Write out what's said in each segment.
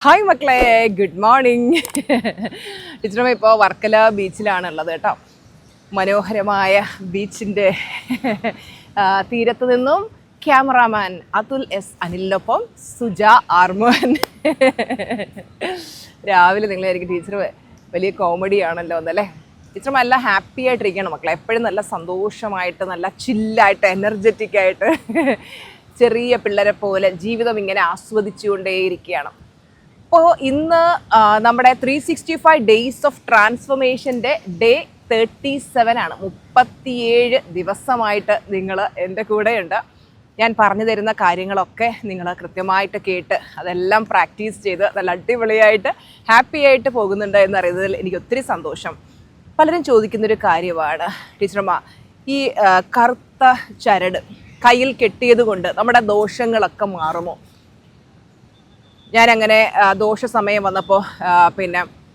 Hi മക്കളെ, good morning. ടീച്ചറമ്മ ഇപ്പോൾ വർക്കല ബീച്ചിലാണുള്ളത് കേട്ടോ. മനോഹരമായ ബീച്ചിൻ്റെ തീരത്ത് നിന്നും ക്യാമറാമാൻ അതുൽ എസ് അനിലിനൊപ്പം സുജ ആർമോൻ. രാവിലെ നിങ്ങളായിരിക്കും ടീച്ചർ വലിയ കോമഡിയാണല്ലോ എന്നല്ലേ. ടീച്ചർമ്മ എല്ലാം ഹാപ്പി ആയിട്ടിരിക്കണം മക്കളെ, എപ്പോഴും നല്ല സന്തോഷമായിട്ട്, നല്ല ചില്ലായിട്ട്, എനർജറ്റിക് ആയിട്ട്, ചെറിയ പിള്ളേരെ പോലെ ജീവിതം ഇങ്ങനെ ആസ്വദിച്ചുകൊണ്ടേയിരിക്കുകയാണ്. അപ്പോൾ ഇന്ന് നമ്മുടെ 365 ഡേയ്സ് ഓഫ് ട്രാൻസ്ഫോർമേഷൻ്റെ ഡേ 37 ആണ്. 37 ദിവസമായിട്ട് നിങ്ങൾ എൻ്റെ കൂടെയുണ്ട്. ഞാൻ പറഞ്ഞു തരുന്ന കാര്യങ്ങളൊക്കെ നിങ്ങൾ കൃത്യമായിട്ട് കേട്ട് അതെല്ലാം പ്രാക്ടീസ് ചെയ്ത് നല്ല അടിപൊളിയായിട്ട് ഹാപ്പി ആയിട്ട് പോകുന്നുണ്ട് എന്നറിയുന്നതിൽ എനിക്ക് ഒത്തിരി സന്തോഷം. പലരും ചോദിക്കുന്നൊരു കാര്യമാണ്, ടീച്ചറമ്മ ഈ കറുത്ത ചരട് കയ്യിൽ കെട്ടിയത് കൊണ്ട് നമ്മുടെ ദോഷങ്ങളൊക്കെ മാറുമോ? ഞാനങ്ങനെ ദോഷ സമയം വന്നപ്പോൾ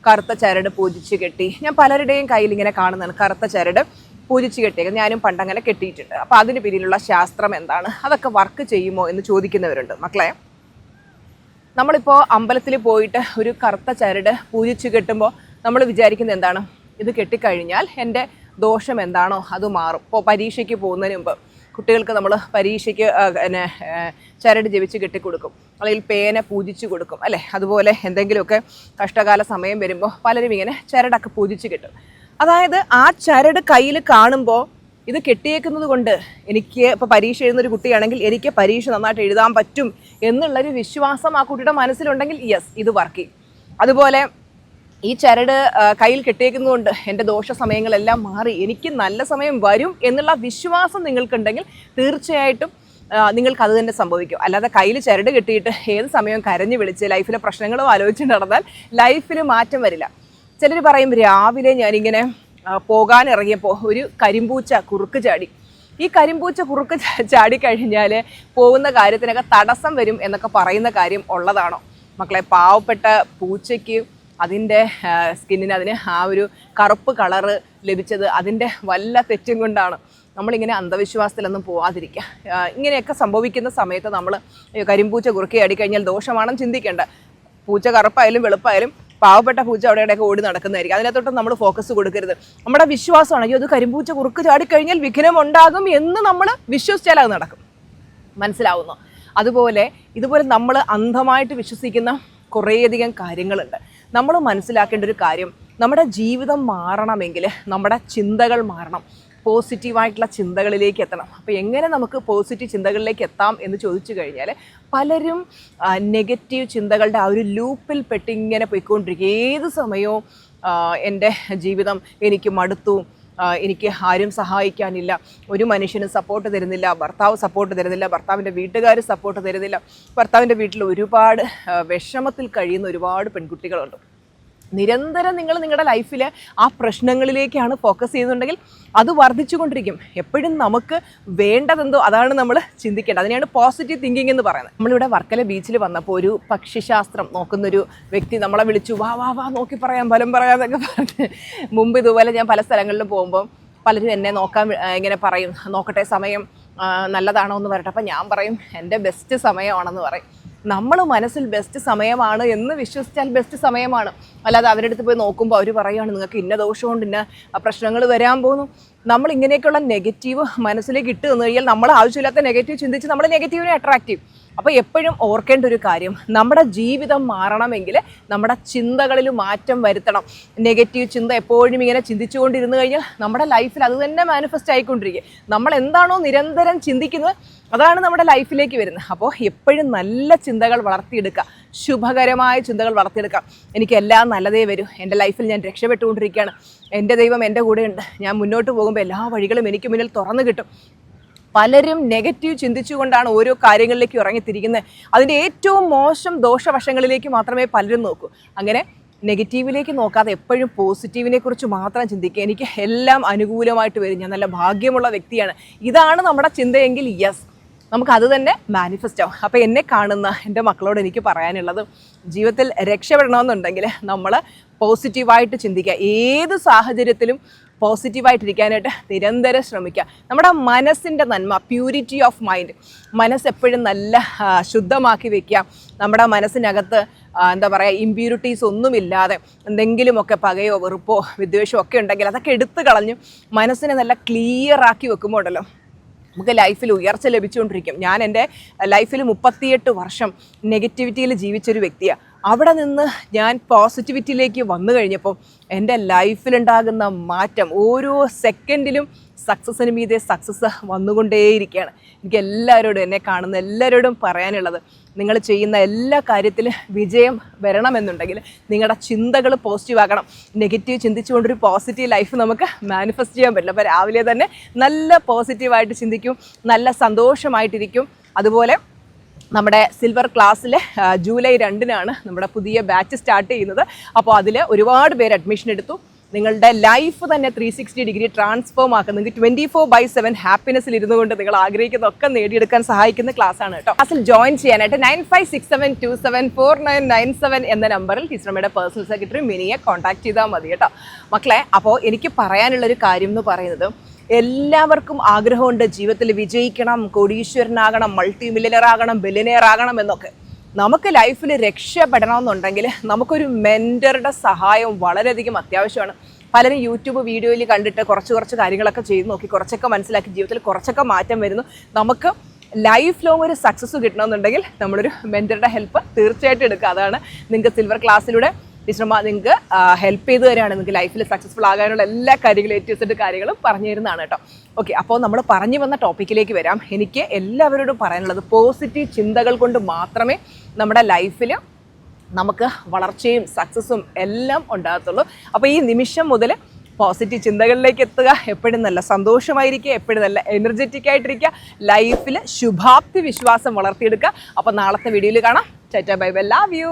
കറുത്ത ചരട് പൂജിച്ച് കെട്ടി. ഞാൻ പലരുടെയും കയ്യിൽ ഇങ്ങനെ കാണുന്നതാണ് കറുത്ത ചരട് പൂജിച്ച് കെട്ടിയത്. ഞാനും പണ്ടങ്ങനെ കെട്ടിയിട്ടുണ്ട്. അപ്പോൾ അതിന് പിന്നിലുള്ള ശാസ്ത്രം എന്താണ്, അതൊക്കെ വർക്ക് ചെയ്യുമോ എന്ന് ചോദിക്കുന്നവരുണ്ട്. മക്കളെ, നമ്മളിപ്പോൾ അമ്പലത്തിൽ പോയിട്ട് ഒരു കറുത്ത ചരട് പൂജിച്ച് കെട്ടുമ്പോൾ നമ്മൾ വിചാരിക്കുന്നത് എന്താണ്, ഇത് കെട്ടിക്കഴിഞ്ഞാൽ എൻ്റെ ദോഷം എന്താണോ അത് മാറും. ഇപ്പോൾ പരീക്ഷയ്ക്ക് പോകുന്നതിന് മുമ്പ് കുട്ടികൾക്ക് നമ്മൾ പരീക്ഷയ്ക്ക് ചരട് ജപിച്ച് കെട്ടിക്കൊടുക്കും, അല്ലെങ്കിൽ പേന പൂജിച്ച് കൊടുക്കും അല്ലേ. അതുപോലെ എന്തെങ്കിലുമൊക്കെ കഷ്ടകാല സമയം വരുമ്പോൾ പലരും ഇങ്ങനെ ചരടൊക്കെ പൂജിച്ച് കെട്ടും. അതായത് ആ ചരട് കയ്യിൽ കാണുമ്പോൾ ഇത് കെട്ടിയേക്കുന്നത് കൊണ്ട് എനിക്ക് ഇപ്പോൾ പരീക്ഷ എഴുതുന്നൊരു കുട്ടിയാണെങ്കിൽ എനിക്ക് പരീക്ഷ നന്നായിട്ട് എഴുതാൻ പറ്റും എന്നുള്ളൊരു വിശ്വാസം ആ കുട്ടിയുടെ മനസ്സിലുണ്ടെങ്കിൽ യെസ്, ഇത് വർക്ക് ചെയ്യും. അതുപോലെ ഈ ചരട് കയ്യിൽ കെട്ടിയേക്കുന്നതുകൊണ്ട് എൻ്റെ ദോഷ സമയങ്ങളെല്ലാം മാറി എനിക്ക് നല്ല സമയം വരും എന്നുള്ള വിശ്വാസം നിങ്ങൾക്കുണ്ടെങ്കിൽ തീർച്ചയായിട്ടും നിങ്ങൾക്ക് അത് തന്നെ സംഭവിക്കും. അല്ലാതെ കയ്യിൽ ചരട് കെട്ടിയിട്ട് ഏത് സമയവും കരഞ്ഞു വിളിച്ച് ലൈഫിലെ പ്രശ്നങ്ങളും ആലോചിച്ച് നടന്നാൽ ലൈഫിൽ മാറ്റം വരില്ല. ചിലർ പറയും, രാവിലെ ഞാനിങ്ങനെ പോകാനിറങ്ങിയപ്പോൾ ഒരു കരിമ്പൂച്ച കുറുക്ക് ചാടി. ഈ കരിമ്പൂച്ച കുറുക്ക് ചാടിക്കഴിഞ്ഞാൽ പോകുന്ന കാര്യത്തിനൊക്കെ തടസ്സം വരും എന്നൊക്കെ പറയുന്ന കാര്യം ഉള്ളതാണോ? മക്കളെ, പാവപ്പെട്ട പൂച്ചയ്ക്ക് അതിൻ്റെ സ്കിന്നിന് അതിന് ആ ഒരു കറുപ്പ് കളറ് ലഭിച്ചത് അതിൻ്റെ വല്ല തെറ്റും കൊണ്ടാണ്. നമ്മളിങ്ങനെ അന്ധവിശ്വാസത്തിലൊന്നും പോവാതിരിക്കുക. ഇങ്ങനെയൊക്കെ സംഭവിക്കുന്ന സമയത്ത് നമ്മൾ കരിമ്പൂച്ച കുറുക്കി അടിക്കഴിഞ്ഞാൽ ദോഷമാണെന്ന് ചിന്തിക്കേണ്ട. പൂച്ച കറുപ്പായാലും വെളുപ്പായാലും പാവപ്പെട്ട പൂച്ച അവിടെയൊക്കെ ഓടി നടക്കുന്നതായിരിക്കും. അതിനകത്തോട്ട് നമ്മൾ ഫോക്കസ് കൊടുക്കരുത്. നമ്മുടെ വിശ്വാസമാണ്, അയ്യോ അത് കരിമ്പൂച്ച കുറുക്ക് ചാടിക്കഴിഞ്ഞാൽ വിഘ്നം ഉണ്ടാകും എന്ന് നമ്മൾ വിശ്വസിച്ചാൽ അത് നടക്കും. മനസ്സിലാവുന്നു? ഇതുപോലെ നമ്മൾ അന്ധമായിട്ട് വിശ്വസിക്കുന്ന കുറേയധികം കാര്യങ്ങളുണ്ട്. നമ്മൾ മനസ്സിലാക്കേണ്ട ഒരു കാര്യം, നമ്മുടെ ജീവിതം മാറണമെങ്കിൽ നമ്മുടെ ചിന്തകൾ മാറണം, പോസിറ്റീവായിട്ടുള്ള ചിന്തകളിലേക്ക് എത്തണം. അപ്പോൾ എങ്ങനെ നമുക്ക് പോസിറ്റീവ് ചിന്തകളിലേക്ക് എത്താം എന്ന് ചോദിച്ചു കഴിഞ്ഞാൽ പലരും നെഗറ്റീവ് ചിന്തകളുടെ ആ ഒരു ലൂപ്പിൽ പെട്ടിങ്ങനെ പോയിക്കൊണ്ടിരിക്കും. ഏത് സമയവും എൻ്റെ ജീവിതം എനിക്ക് മടുത്തു, എനിക്ക് ആരും സഹായിക്കാനില്ല, ഒരു മനുഷ്യനും സപ്പോർട്ട് തരുന്നില്ല, ഭർത്താവ് സപ്പോർട്ട് തരുന്നില്ല, ഭർത്താവിൻ്റെ വീട്ടുകാർ സപ്പോർട്ട് തരുന്നില്ല, ഭർത്താവിൻ്റെ വീട്ടിൽ ഒരുപാട് വിഷമത്തിൽ കഴിയുന്ന ഒരുപാട് പെൺകുട്ടികളുണ്ട്. നിരന്തരം നിങ്ങൾ നിങ്ങളുടെ ലൈഫിൽ ആ പ്രശ്നങ്ങളിലേക്കാണ് ഫോക്കസ് ചെയ്യുന്നുണ്ടെങ്കിൽ അത് വർദ്ധിച്ചുകൊണ്ടിരിക്കും. എപ്പോഴും നമുക്ക് വേണ്ടതെന്തോ അതാണ് നമ്മൾ ചിന്തിക്കേണ്ടത്. അതിനെയാണ് പോസിറ്റീവ് തിങ്കിങ് എന്ന് പറയുന്നത്. നമ്മളിവിടെ വർക്കല ബീച്ചിൽ വന്നപ്പോൾ ഒരു പക്ഷിശാസ്ത്രം നോക്കുന്നൊരു വ്യക്തി നമ്മളെ വിളിച്ചു, വാ വാ വാ നോക്കി പറയാം, ഫലം പറയാമെന്നൊക്കെ പറഞ്ഞ്. മുമ്പ് ഇതുപോലെ ഞാൻ പല സ്ഥലങ്ങളിലും പോകുമ്പോൾ പലരും എന്നെ നോക്കാൻ ഇങ്ങനെ പറയും, നോക്കട്ടെ സമയം നല്ലതാണോ എന്ന് പറയട്ടെ. അപ്പം ഞാൻ പറയും എൻ്റെ ബെസ്റ്റ് സമയമാണെന്ന് പറയും. നമ്മൾ മനസ്സിൽ ബെസ്റ്റ് സമയമാണ് എന്ന് വിശ്വസിച്ചാൽ ബെസ്റ്റ് സമയമാണ്. അല്ലാതെ അവരുടെ അടുത്ത് പോയി നോക്കുമ്പോൾ അവർ പറയുകയാണ് നിങ്ങൾക്ക് ഇന്ന ദോഷമുണ്ട്, ഇന്ന പ്രശ്നങ്ങൾ വരാൻ പോകുന്നു. നമ്മൾ ഇങ്ങനെയൊക്കെയുള്ള നെഗറ്റീവ് മനസ്സിലേക്ക് ഇട്ട് തന്നു കഴിഞ്ഞാൽ നമ്മൾ ആവശ്യമില്ലാത്ത നെഗറ്റീവ് ചിന്തിച്ച് നമ്മൾ നെഗറ്റീവിനെ അട്രാക്റ്റ് ചെയ്യും. അപ്പോൾ എപ്പോഴും ഓർക്കേണ്ട ഒരു കാര്യം, നമ്മുടെ ജീവിതം മാറണമെങ്കിൽ നമ്മുടെ ചിന്തകളിൽ മാറ്റം വരുത്തണം. നെഗറ്റീവ് ചിന്ത എപ്പോഴും ഇങ്ങനെ ചിന്തിച്ചുകൊണ്ടിരുന്നു കഴിഞ്ഞാൽ നമ്മുടെ ലൈഫിൽ അത് തന്നെ മാനിഫെസ്റ്റ് ആയിക്കൊണ്ടിരിക്കും. നമ്മൾ എന്താണോ നിരന്തരം ചിന്തിക്കുന്നത് അതാണ് നമ്മുടെ ലൈഫിലേക്ക് വരുന്നത്. അപ്പോൾ എപ്പോഴും നല്ല ചിന്തകൾ വളർത്തിയെടുക്കുക, ശുഭകരമായ ചിന്തകൾ വളർത്തിയെടുക്കുക. എനിക്കെല്ലാം നല്ലതേ വരൂ, എൻ്റെ ലൈഫിൽ ഞാൻ രക്ഷപ്പെട്ടുകൊണ്ടിരിക്കുകയാണ്, എൻ്റെ ദൈവം എൻ്റെ കൂടെയുണ്ട്, ഞാൻ മുന്നോട്ട് പോകുമ്പോൾ എല്ലാ വഴികളും എനിക്ക് മുന്നിൽ തുറന്നു കിട്ടും. പലരും നെഗറ്റീവ് ചിന്തിച്ചുകൊണ്ടാണ് ഓരോ കാര്യങ്ങളിലേക്ക് ഇറങ്ങിത്തിരിക്കുന്നത്. അതിൻ്റെ ഏറ്റവും മോശം ദോഷവശങ്ങളിലേക്ക് മാത്രമേ പലരും നോക്കൂ. അങ്ങനെ നെഗറ്റീവിലേക്ക് നോക്കാതെ എപ്പോഴും പോസിറ്റീവിനെ കുറിച്ച് മാത്രം ചിന്തിക്കുക. എനിക്ക് എല്ലാം അനുകൂലമായിട്ട് വരും, ഞാൻ നല്ല ഭാഗ്യമുള്ള വ്യക്തിയാണ്, ഇതാണ് നമ്മുടെ ചിന്തയെങ്കിൽ യെസ്, നമുക്കത് തന്നെ മാനിഫെസ്റ്റ് ആവും. അപ്പോൾ എന്നെ കാണുന്ന എൻ്റെ മക്കളോട് എനിക്ക് പറയാനുള്ളത്, ജീവിതത്തിൽ രക്ഷപ്പെടണമെന്നുണ്ടെങ്കിൽ നമ്മൾ പോസിറ്റീവായിട്ട് ചിന്തിക്കുക. ഏത് സാഹചര്യത്തിലും പോസിറ്റീവായിട്ടിരിക്കാനായിട്ട് നിരന്തരം ശ്രമിക്കുക. നമ്മുടെ മനസ്സിൻ്റെ നന്മ, പ്യൂരിറ്റി ഓഫ് മൈൻഡ്, മനസ്സെപ്പോഴും നല്ല ശുദ്ധമാക്കി വയ്ക്കുക. നമ്മുടെ മനസ്സിനകത്ത് എന്താ പറയുക ഇമ്പ്യൂരിറ്റീസ് ഒന്നുമില്ലാതെ എന്തെങ്കിലുമൊക്കെ പകയോ വെറുപ്പോ വിദ്വേഷമോ ഒക്കെ ഉണ്ടെങ്കിൽ അതൊക്കെ എടുത്തു കളഞ്ഞ് മനസ്സിനെ നല്ല ക്ലിയർ ആക്കി വെക്കുമ്പോൾ ഉണ്ടല്ലോ നമുക്ക് ലൈഫിൽ ഉയർച്ച ലഭിച്ചുകൊണ്ടിരിക്കും. ഞാൻ എൻ്റെ ലൈഫിൽ 38 വർഷം നെഗറ്റിവിറ്റിയിൽ ജീവിച്ചൊരു വ്യക്തിയാണ്. അവിടെ നിന്ന് ഞാൻ പോസിറ്റിവിറ്റിയിലേക്ക് വന്നു കഴിഞ്ഞപ്പോൾ എൻ്റെ ലൈഫിലുണ്ടാകുന്ന മാറ്റം ഓരോ സെക്കൻഡിലും സക്സസ്സിന് മീതെ സക്സസ് വന്നുകൊണ്ടേയിരിക്കുകയാണ്. എനിക്ക് എല്ലാവരോടും, എന്നെ കാണുന്ന എല്ലാവരോടും പറയാനുള്ളത്, നിങ്ങൾ ചെയ്യുന്ന എല്ലാ കാര്യത്തിലും വിജയം വരണമെന്നുണ്ടെങ്കിൽ നിങ്ങളുടെ ചിന്തകൾ പോസിറ്റീവ് ആക്കണം. നെഗറ്റീവ് ചിന്തിച്ചുകൊണ്ടൊരു പോസിറ്റീവ് ലൈഫ് നമുക്ക് മാനിഫെസ്റ്റ് ചെയ്യാൻ പറ്റില്ല. അപ്പോൾ രാവിലെ തന്നെ നല്ല പോസിറ്റീവായിട്ട് ചിന്തിക്കും, നല്ല സന്തോഷമായിട്ടിരിക്കും. അതുപോലെ നമ്മുടെ സിൽവർ ക്ലാസ്സിൽ ജൂലൈ 2-നാണ് നമ്മുടെ പുതിയ ബാച്ച് സ്റ്റാർട്ട് ചെയ്യുന്നത്. അപ്പോൾ അതിൽ ഒരുപാട് പേര് അഡ്മിഷൻ എടുത്തു. നിങ്ങളുടെ ലൈഫ് തന്നെ 360 ഡിഗ്രി ട്രാൻസ്ഫോം ആക്കുക. നിങ്ങൾക്ക് 24/7 ഹാപ്പിനെസ്സിൽ ഇരുന്നു കൊണ്ട് നിങ്ങൾ ആഗ്രഹിക്കുന്നതൊക്കെ നേടിയെടുക്കാൻ സഹായിക്കുന്ന ക്ലാസ്സാണ് കേട്ടോ. ക്ലാസ്സിൽ ജോയിൻ ചെയ്യാനായിട്ട് 9567274997 എന്ന നമ്പറിൽ ടീച്ചറമ്മയുടെ പേഴ്സണൽ സെക്രട്ടറി മിനിയെ കോൺടാക്ട് ചെയ്താൽ മതി കേട്ടോ മക്കളെ. അപ്പോൾ എനിക്ക് പറയാനുള്ളൊരു കാര്യം എന്ന് പറയുന്നത്, എല്ലാവർക്കും ആഗ്രഹമുണ്ട് ജീവിതത്തിൽ വിജയിക്കണം, കോടീശ്വരനാകണം, മൾട്ടി മില്യനർ ആകണം, ബില്യനെയർ ആകണം എന്നൊക്കെ. നമുക്ക് ലൈഫിൽ രക്ഷപ്പെടണമെന്നുണ്ടെങ്കിൽ നമുക്കൊരു മെൻറ്ററുടെ സഹായം വളരെയധികം അത്യാവശ്യമാണ്. പലരും യൂട്യൂബ് വീഡിയോയിൽ കണ്ടിട്ട് കുറച്ച് കാര്യങ്ങളൊക്കെ ചെയ്ത് നോക്കി, കുറച്ചൊക്കെ മനസ്സിലാക്കി, ജീവിതത്തിൽ കുറച്ചൊക്കെ മാറ്റം വരുന്നു. നമുക്ക് ലൈഫ് ലോങ് ഒരു സക്സസ് കിട്ടണമെന്നുണ്ടെങ്കിൽ നമ്മളൊരു മെൻറ്ററുടെ ഹെൽപ്പ് തീർച്ചയായിട്ടും എടുക്കുക. അതാണ് നിങ്ങൾക്ക് സിൽവർ ക്ലാസ്സിലൂടെ ടീച്ചർമാർ നിങ്ങൾക്ക് ഹെൽപ്പ് ചെയ്ത് തരാണ്. നിങ്ങൾക്ക് ലൈഫിൽ സക്സസ്ഫുൾ ആകാനുള്ള എല്ലാ കാര്യങ്ങളും ഏറ്റവും കാര്യങ്ങളും പറഞ്ഞു തരുന്നതാണ് കേട്ടോ. ഓക്കെ, അപ്പോൾ നമ്മൾ പറഞ്ഞു വന്ന ടോപ്പിക്കിലേക്ക് വരാം. എനിക്ക് എല്ലാവരോടും പറയാനുള്ളത്, പോസിറ്റീവ് ചിന്തകൾ കൊണ്ട് മാത്രമേ നമ്മുടെ ലൈഫിൽ നമുക്ക് വളർച്ചയും സക്സസ്സും എല്ലാം ഉണ്ടാകത്തുള്ളൂ. അപ്പോൾ ഈ നിമിഷം മുതൽ പോസിറ്റീവ് ചിന്തകളിലേക്ക് എത്തുക, എപ്പോഴും നല്ല സന്തോഷമായിരിക്കുക, എപ്പോഴും നല്ല എനർജറ്റിക് ആയിട്ടിരിക്കുക, ലൈഫിൽ ശുഭാപ്തി വിശ്വാസം വളർത്തിയെടുക്കുക. അപ്പോൾ നാളത്തെ വീഡിയോയിൽ കാണാം. Tata bye bye, love you.